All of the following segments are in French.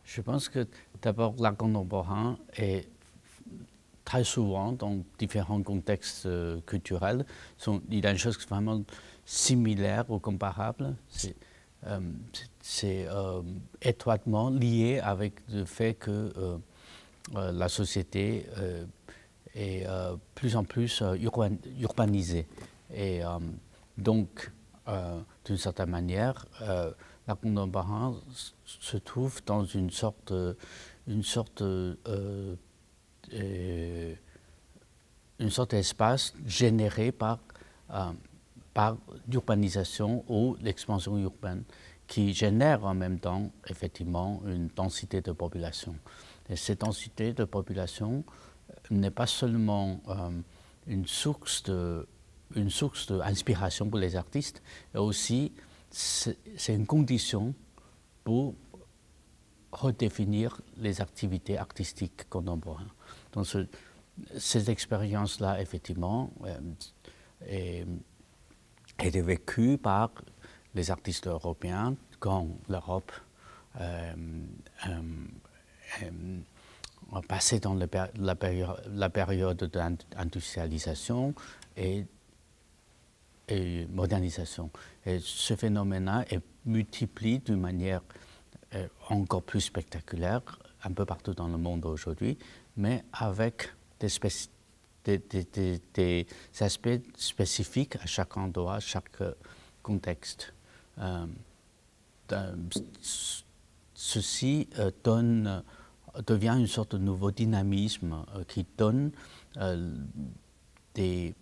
Je pense que d'abord l'art contemporain est très souvent dans différents contextes culturels. Il y a une chose vraiment similaire ou comparable. C'est étroitement lié avec le fait que la société est plus en plus urbanisée. Et donc, d'une certaine manière, l'art contemporain se trouve dans une sorte d'espace généré par l'urbanisation ou l'expansion urbaine qui génère en même temps effectivement une densité de population. Et cette densité de population n'est pas seulement une source d'inspiration pour les artistes, mais aussi c'est une condition pour redéfinir les activités artistiques contemporaines. Donc cette expérience-là, effectivement, est vécue par les artistes européens quand l'Europe a passé dans la période d'industrialisation et modernisation. Et ce phénomène-là est multiplié d'une manière encore plus spectaculaire un peu partout dans le monde aujourd'hui, mais avec des aspects spécifiques à chaque endroit, à chaque contexte. Ceci devient une sorte de nouveau dynamisme qui donne des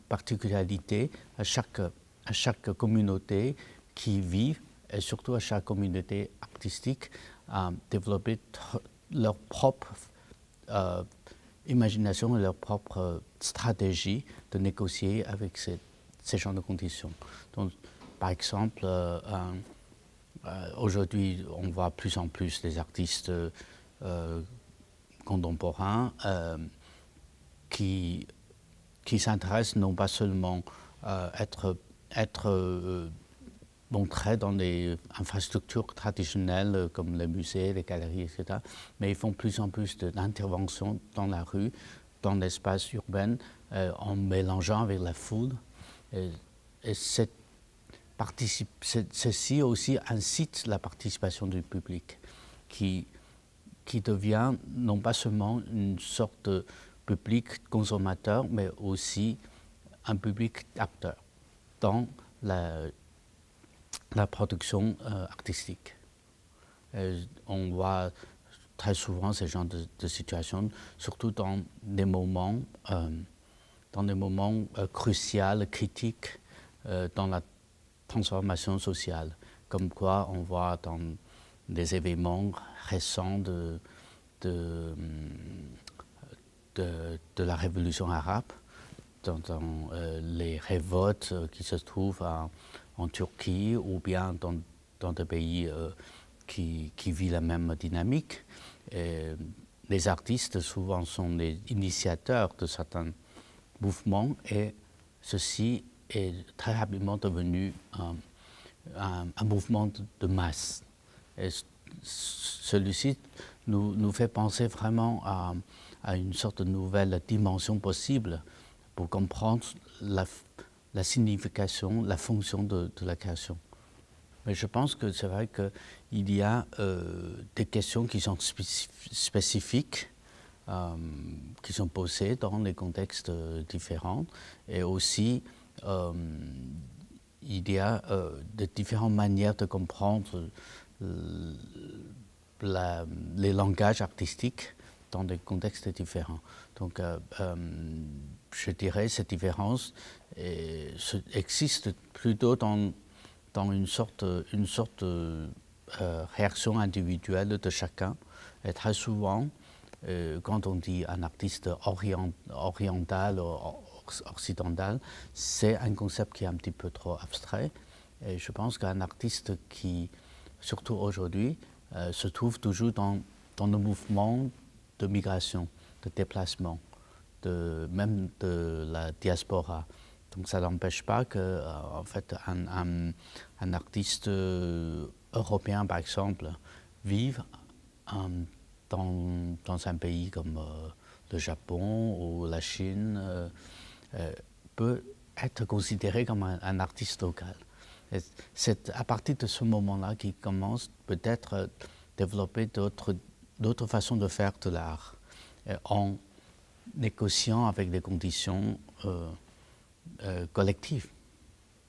particularités à chaque communauté qui vit, et surtout à chaque communauté artistique, à développer leur propre imagination et leur propre stratégie de négocier avec ces genres de conditions. Donc, par exemple, aujourd'hui, on voit plus en plus des artistes contemporains qui s'intéressent non pas seulement à être montrés dans des infrastructures traditionnelles comme les musées, les galeries, etc., mais ils font plus en plus d'interventions dans la rue, dans l'espace urbain, en mélangeant avec la foule. Et ceci aussi incite la participation du public, qui devient non pas seulement une sorte de public consommateur, mais aussi un public acteur dans la production artistique. On voit très souvent ce genre de situations, surtout dans des moments cruciaux, critiques, dans la transformation sociale, comme quoi on voit dans des événements récents de la révolution arabe, dans les révoltes qui se trouvent en Turquie ou bien dans des pays qui vivent la même dynamique. Et les artistes souvent sont les initiateurs de certains mouvements et ceci est très rapidement devenu un mouvement de masse. Et celui-ci nous fait penser vraiment à une sorte de nouvelle dimension possible pour comprendre la signification, la fonction de la création. Mais je pense que c'est vrai qu'il y a des questions qui sont spécifiques, qui sont posées dans les contextes différents, et aussi il y a de différentes manières de comprendre les langages artistiques dans des contextes différents. Donc, je dirais que cette différence existe plutôt dans une sorte de réaction individuelle de chacun. Et très souvent, quand on dit un artiste oriental ou occidental, c'est un concept qui est un petit peu trop abstrait. Et je pense qu'un artiste qui, surtout aujourd'hui, se trouve toujours dans le mouvement de migration, de déplacement, même de la diaspora, Donc ça n'empêche pas que, en fait, un artiste européen, par exemple, vive dans un pays comme le Japon ou la Chine, peut être considéré comme un artiste local. C'est à partir de ce moment-là qu'il commence peut-être à développer d'autres façons de faire de l'art, en négociant avec des conditions collectives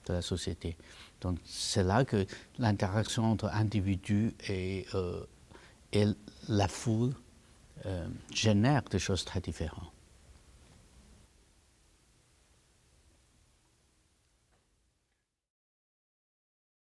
de la société. Donc c'est là que l'interaction entre individus et la foule génère des choses très différentes.